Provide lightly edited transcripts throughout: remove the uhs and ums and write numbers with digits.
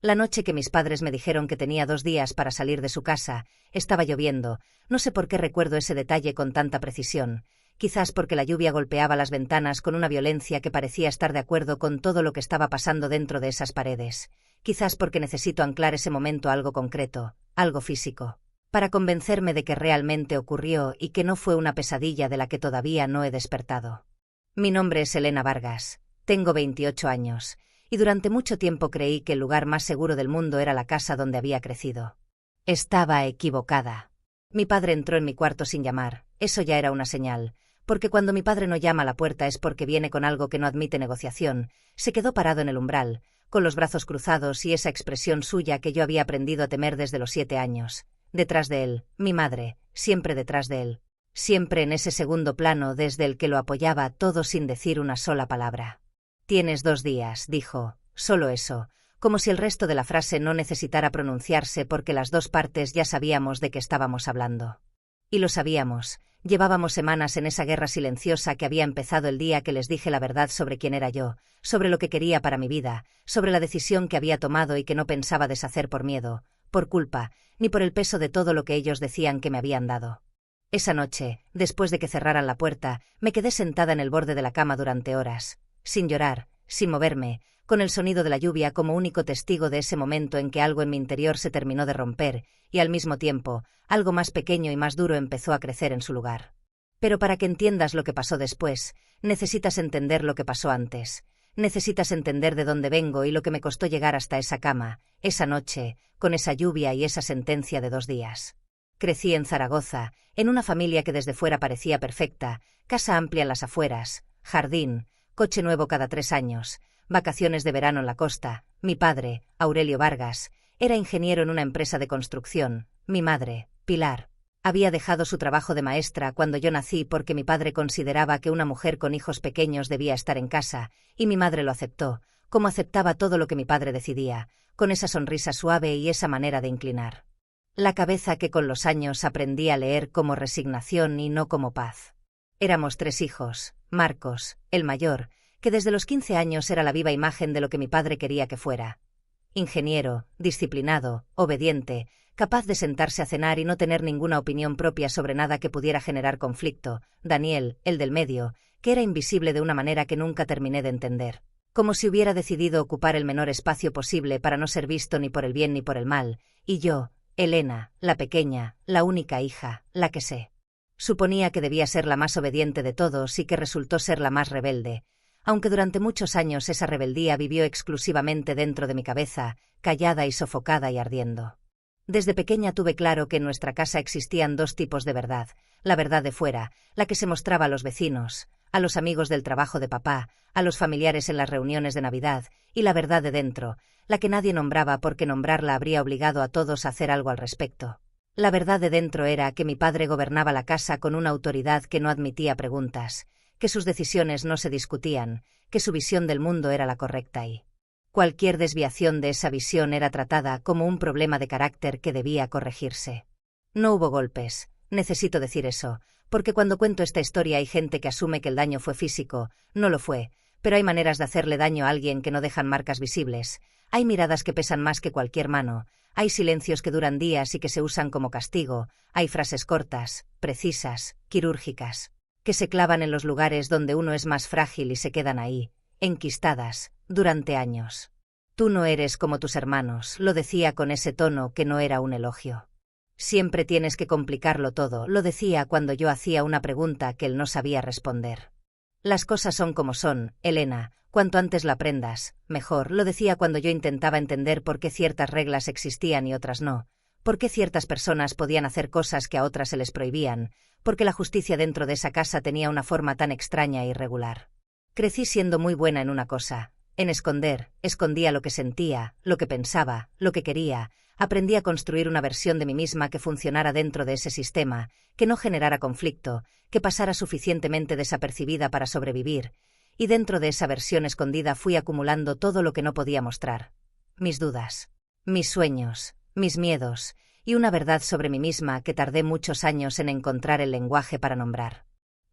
La noche que mis padres me dijeron que tenía 2 días para salir de su casa, estaba lloviendo. No sé por qué recuerdo ese detalle con tanta precisión. Quizás porque la lluvia golpeaba las ventanas con una violencia que parecía estar de acuerdo con todo lo que estaba pasando dentro de esas paredes. Quizás porque necesito anclar ese momento a algo concreto, algo físico, para convencerme de que realmente ocurrió y que no fue una pesadilla de la que todavía no he despertado. Mi nombre es Elena Vargas, tengo 28 años. Y durante mucho tiempo creí que el lugar más seguro del mundo era la casa donde había crecido. Estaba equivocada. Mi padre entró en mi cuarto sin llamar, eso ya era una señal, porque cuando mi padre no llama a la puerta es porque viene con algo que no admite negociación. Se quedó parado en el umbral, con los brazos cruzados y esa expresión suya que yo había aprendido a temer desde los 7 años. Detrás de él, mi madre, siempre detrás de él. Siempre en ese segundo plano desde el que lo apoyaba todo sin decir una sola palabra. «Tienes 2 días», dijo, solo eso, como si el resto de la frase no necesitara pronunciarse porque las dos partes ya sabíamos de qué estábamos hablando. Y lo sabíamos, llevábamos semanas en esa guerra silenciosa que había empezado el día que les dije la verdad sobre quién era yo, sobre lo que quería para mi vida, sobre la decisión que había tomado y que no pensaba deshacer por miedo, por culpa, ni por el peso de todo lo que ellos decían que me habían dado. Esa noche, después de que cerraran la puerta, me quedé sentada en el borde de la cama durante horas. Sin llorar, sin moverme, con el sonido de la lluvia como único testigo de ese momento en que algo en mi interior se terminó de romper, y al mismo tiempo, algo más pequeño y más duro empezó a crecer en su lugar. Pero para que entiendas lo que pasó después, necesitas entender lo que pasó antes. Necesitas entender de dónde vengo y lo que me costó llegar hasta esa cama, esa noche, con esa lluvia y esa sentencia de 2 días. Crecí en Zaragoza, en una familia que desde fuera parecía perfecta, casa amplia en las afueras, jardín, coche nuevo cada 3 años, vacaciones de verano en la costa. Mi padre, Aurelio Vargas, era ingeniero en una empresa de construcción. Mi madre, Pilar, había dejado su trabajo de maestra cuando yo nací porque mi padre consideraba que una mujer con hijos pequeños debía estar en casa, y mi madre lo aceptó, como aceptaba todo lo que mi padre decidía, con esa sonrisa suave y esa manera de inclinar la cabeza que con los años aprendí a leer como resignación y no como paz. Éramos 3 hijos, Marcos, el mayor, que desde los 15 años era la viva imagen de lo que mi padre quería que fuera. Ingeniero, disciplinado, obediente, capaz de sentarse a cenar y no tener ninguna opinión propia sobre nada que pudiera generar conflicto. Daniel, el del medio, que era invisible de una manera que nunca terminé de entender. Como si hubiera decidido ocupar el menor espacio posible para no ser visto ni por el bien ni por el mal. Y yo, Elena, la pequeña, la única hija, la que sé. Suponía que debía ser la más obediente de todos y que resultó ser la más rebelde, aunque durante muchos años esa rebeldía vivió exclusivamente dentro de mi cabeza, callada y sofocada y ardiendo. Desde pequeña tuve claro que en nuestra casa existían 2 tipos de verdad: la verdad de fuera, la que se mostraba a los vecinos, a los amigos del trabajo de papá, a los familiares en las reuniones de Navidad, y la verdad de dentro, la que nadie nombraba porque nombrarla habría obligado a todos a hacer algo al respecto. La verdad de dentro era que mi padre gobernaba la casa con una autoridad que no admitía preguntas, que sus decisiones no se discutían, que su visión del mundo era la correcta y cualquier desviación de esa visión era tratada como un problema de carácter que debía corregirse. No hubo golpes, necesito decir eso, porque cuando cuento esta historia hay gente que asume que el daño fue físico. No lo fue, pero hay maneras de hacerle daño a alguien que no dejan marcas visibles. Hay miradas que pesan más que cualquier mano, hay silencios que duran días y que se usan como castigo, hay frases cortas, precisas, quirúrgicas, que se clavan en los lugares donde uno es más frágil y se quedan ahí, enquistadas, durante años. Tú no eres como tus hermanos, lo decía con ese tono que no era un elogio. Siempre tienes que complicarlo todo, lo decía cuando yo hacía una pregunta que él no sabía responder. Las cosas son como son, Elena, cuanto antes lo aprendas, mejor, lo decía cuando yo intentaba entender por qué ciertas reglas existían y otras no, por qué ciertas personas podían hacer cosas que a otras se les prohibían, porque la justicia dentro de esa casa tenía una forma tan extraña e irregular. Crecí siendo muy buena en una cosa, en esconder, escondía lo que sentía, lo que pensaba, lo que quería. Aprendí a construir una versión de mí misma que funcionara dentro de ese sistema, que no generara conflicto, que pasara suficientemente desapercibida para sobrevivir, y dentro de esa versión escondida fui acumulando todo lo que no podía mostrar. Mis dudas, mis sueños, mis miedos, y una verdad sobre mí misma que tardé muchos años en encontrar el lenguaje para nombrar.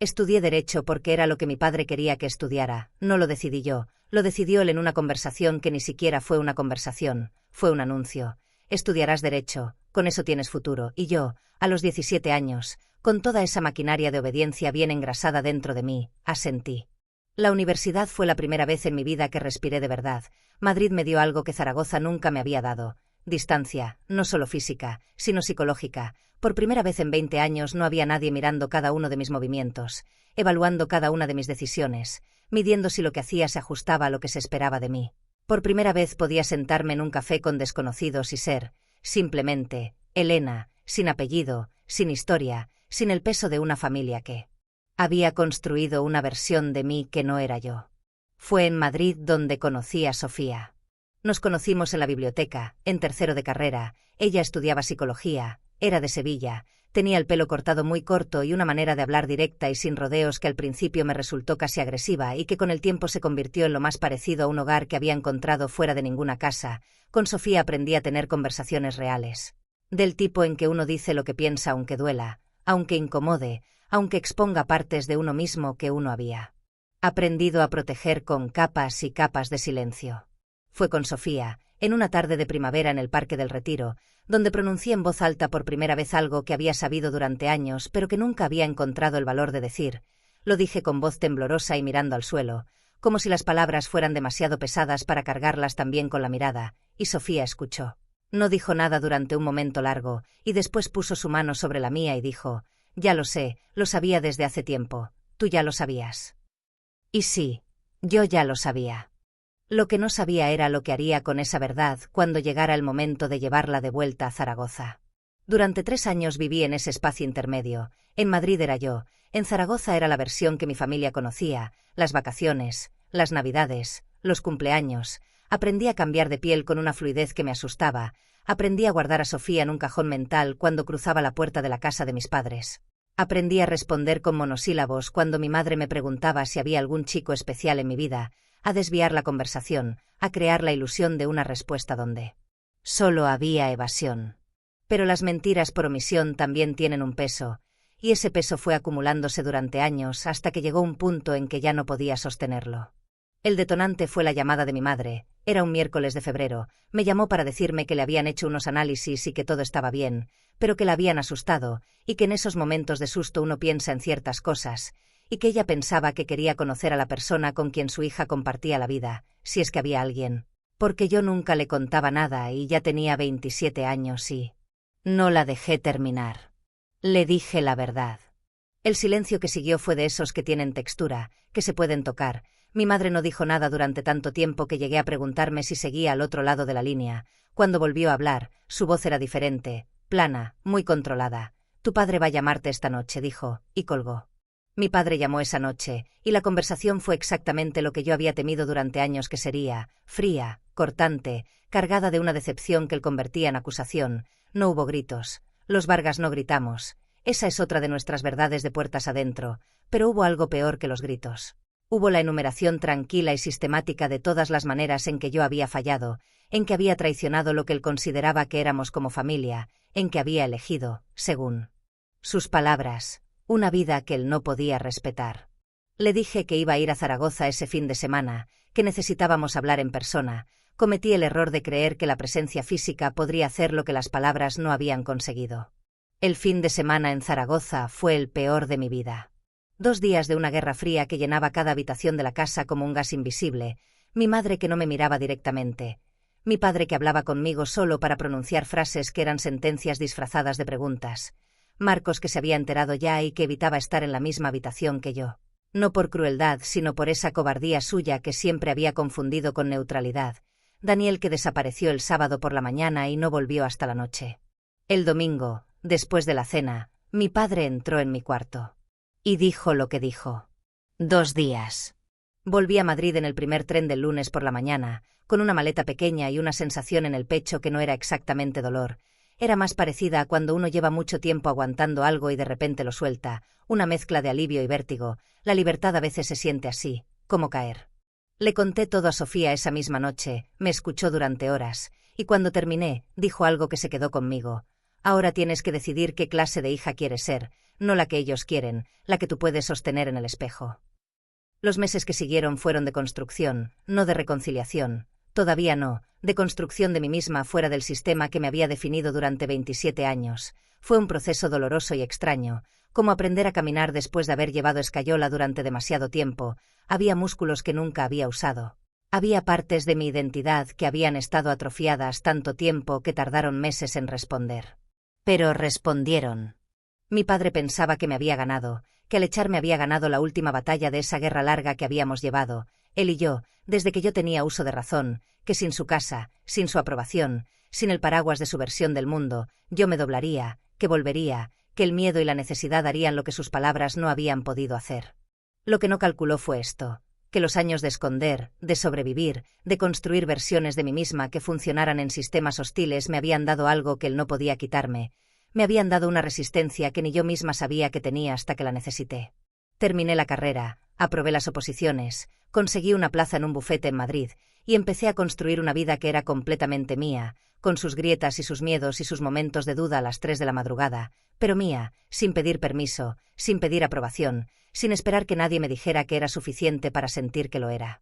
Estudié Derecho porque era lo que mi padre quería que estudiara, no lo decidí yo, lo decidió él en una conversación que ni siquiera fue una conversación, fue un anuncio. Estudiarás Derecho, con eso tienes futuro, y yo, a los 17 años, con toda esa maquinaria de obediencia bien engrasada dentro de mí, asentí. La universidad fue la primera vez en mi vida que respiré de verdad. Madrid me dio algo que Zaragoza nunca me había dado. Distancia, no solo física, sino psicológica. Por primera vez en 20 años no había nadie mirando cada uno de mis movimientos, evaluando cada una de mis decisiones, midiendo si lo que hacía se ajustaba a lo que se esperaba de mí. Por primera vez podía sentarme en un café con desconocidos y ser, simplemente, Elena, sin apellido, sin historia, sin el peso de una familia que había construido una versión de mí que no era yo. Fue en Madrid donde conocí a Sofía. Nos conocimos en la biblioteca, en tercero de carrera. Ella estudiaba psicología, era de Sevilla, tenía el pelo cortado muy corto y una manera de hablar directa y sin rodeos que al principio me resultó casi agresiva y que con el tiempo se convirtió en lo más parecido a un hogar que había encontrado fuera de ninguna casa. Con Sofía aprendí a tener conversaciones reales. Del tipo en que uno dice lo que piensa aunque duela, aunque incomode, aunque exponga partes de uno mismo que uno había aprendido a proteger con capas y capas de silencio. Fue con Sofía, en una tarde de primavera en el Parque del Retiro, donde pronuncié en voz alta por primera vez algo que había sabido durante años pero que nunca había encontrado el valor de decir. Lo dije con voz temblorosa y mirando al suelo, como si las palabras fueran demasiado pesadas para cargarlas también con la mirada, y Sofía escuchó. No dijo nada durante un momento largo, y después puso su mano sobre la mía y dijo: «Ya lo sé, lo sabía desde hace tiempo, tú ya lo sabías». Y sí, yo ya lo sabía. Lo que no sabía era lo que haría con esa verdad cuando llegara el momento de llevarla de vuelta a Zaragoza. Durante 3 años viví en ese espacio intermedio. En Madrid era yo, en Zaragoza era la versión que mi familia conocía, las vacaciones, las navidades, los cumpleaños. Aprendí a cambiar de piel con una fluidez que me asustaba. Aprendí a guardar a Sofía en un cajón mental cuando cruzaba la puerta de la casa de mis padres. Aprendí a responder con monosílabos cuando mi madre me preguntaba si había algún chico especial en mi vida, a desviar la conversación, a crear la ilusión de una respuesta donde solo había evasión. Pero las mentiras por omisión también tienen un peso, y ese peso fue acumulándose durante años hasta que llegó un punto en que ya no podía sostenerlo. El detonante fue la llamada de mi madre. Era un miércoles de febrero. Me llamó para decirme que le habían hecho unos análisis y que todo estaba bien, pero que la habían asustado, y que en esos momentos de susto uno piensa en ciertas cosas, y que ella pensaba que quería conocer a la persona con quien su hija compartía la vida, si es que había alguien. Porque yo nunca le contaba nada y ya tenía 27 años y no la dejé terminar. Le dije la verdad. El silencio que siguió fue de esos que tienen textura, que se pueden tocar. Mi madre no dijo nada durante tanto tiempo que llegué a preguntarme si seguía al otro lado de la línea. Cuando volvió a hablar, su voz era diferente, plana, muy controlada. «Tu padre va a llamarte esta noche», dijo, y colgó. Mi padre llamó esa noche, y la conversación fue exactamente lo que yo había temido durante años que sería: fría, cortante, cargada de una decepción que él convertía en acusación. No hubo gritos. Los Vargas no gritamos. Esa es otra de nuestras verdades de puertas adentro, pero hubo algo peor que los gritos. Hubo la enumeración tranquila y sistemática de todas las maneras en que yo había fallado, en que había traicionado lo que él consideraba que éramos como familia, en que había elegido, según sus palabras, una vida que él no podía respetar. Le dije que iba a ir a Zaragoza ese fin de semana, que necesitábamos hablar en persona. Cometí el error de creer que la presencia física podría hacer lo que las palabras no habían conseguido. El fin de semana en Zaragoza fue el peor de mi vida. 2 días de una guerra fría que llenaba cada habitación de la casa como un gas invisible, mi madre que no me miraba directamente, mi padre que hablaba conmigo solo para pronunciar frases que eran sentencias disfrazadas de preguntas, Marcos que se había enterado ya y que evitaba estar en la misma habitación que yo. No por crueldad, sino por esa cobardía suya que siempre había confundido con neutralidad. Daniel que desapareció el sábado por la mañana y no volvió hasta la noche. El domingo, después de la cena, mi padre entró en mi cuarto. Y dijo lo que dijo. 2 días. Volví a Madrid en el primer tren del lunes por la mañana, con una maleta pequeña y una sensación en el pecho que no era exactamente dolor. Era más parecida a cuando uno lleva mucho tiempo aguantando algo y de repente lo suelta, una mezcla de alivio y vértigo. La libertad a veces se siente así, como caer. Le conté todo a Sofía esa misma noche, me escuchó durante horas, y cuando terminé, dijo algo que se quedó conmigo. «Ahora tienes que decidir qué clase de hija quieres ser. no la que ellos quieren, la que tú puedes sostener en el espejo. Los meses que siguieron fueron de construcción, no de reconciliación. Todavía no, de construcción de mí misma fuera del sistema que me había definido durante 27 años. Fue un proceso doloroso y extraño, como aprender a caminar después de haber llevado escayola durante demasiado tiempo. Había músculos que nunca había usado. Había partes de mi identidad que habían estado atrofiadas tanto tiempo que tardaron meses en responder. Pero respondieron. Mi padre pensaba que me había ganado, que al echarme había ganado la última batalla de esa guerra larga que habíamos llevado, él y yo, desde que yo tenía uso de razón, que sin su casa, sin su aprobación, sin el paraguas de su versión del mundo, yo me doblaría, que volvería, que el miedo y la necesidad harían lo que sus palabras no habían podido hacer. Lo que no calculó fue esto, que los años de esconder, de sobrevivir, de construir versiones de mí misma que funcionaran en sistemas hostiles me habían dado algo que él no podía quitarme. Me habían dado una resistencia que ni yo misma sabía que tenía hasta que la necesité. Terminé la carrera, aprobé las oposiciones, conseguí una plaza en un bufete en Madrid, y empecé a construir una vida que era completamente mía, con sus grietas y sus miedos y sus momentos de duda a las 3 de la madrugada, pero mía, sin pedir permiso, sin pedir aprobación, sin esperar que nadie me dijera que era suficiente para sentir que lo era.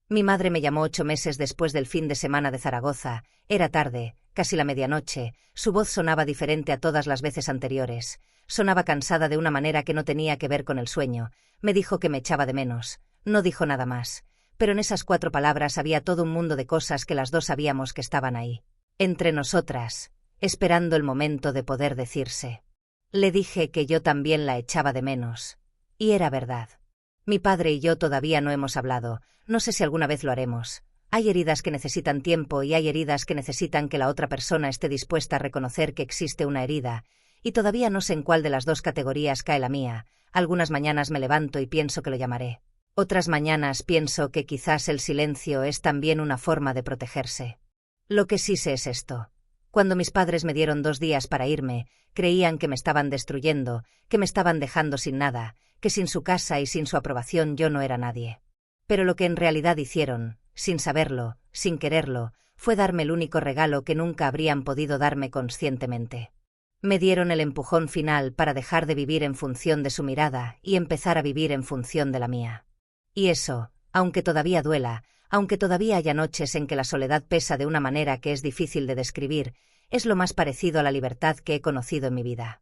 Mi madre me llamó 8 meses después del fin de semana de Zaragoza. Era tarde, casi la medianoche. Su voz sonaba diferente a todas las veces anteriores. Sonaba cansada de una manera que no tenía que ver con el sueño. Me dijo que me echaba de menos. No dijo nada más. Pero en esas 4 palabras había todo un mundo de cosas que las dos sabíamos que estaban ahí. Entre nosotras, esperando el momento de poder decirse. Le dije que yo también la echaba de menos. Y era verdad. Mi padre y yo todavía no hemos hablado. No sé si alguna vez lo haremos. Hay heridas que necesitan tiempo y hay heridas que necesitan que la otra persona esté dispuesta a reconocer que existe una herida, y todavía no sé en cuál de las 2 categorías cae la mía. Algunas mañanas me levanto y pienso que lo llamaré. Otras mañanas pienso que quizás el silencio es también una forma de protegerse. Lo que sí sé es esto. Cuando mis padres me dieron 2 días para irme, creían que me estaban destruyendo, que me estaban dejando sin nada, que sin su casa y sin su aprobación yo no era nadie. Pero lo que en realidad hicieron, sin saberlo, sin quererlo, fue darme el único regalo que nunca habrían podido darme conscientemente. Me dieron el empujón final para dejar de vivir en función de su mirada y empezar a vivir en función de la mía. Y eso, aunque todavía duela, aunque todavía haya noches en que la soledad pesa de una manera que es difícil de describir, es lo más parecido a la libertad que he conocido en mi vida.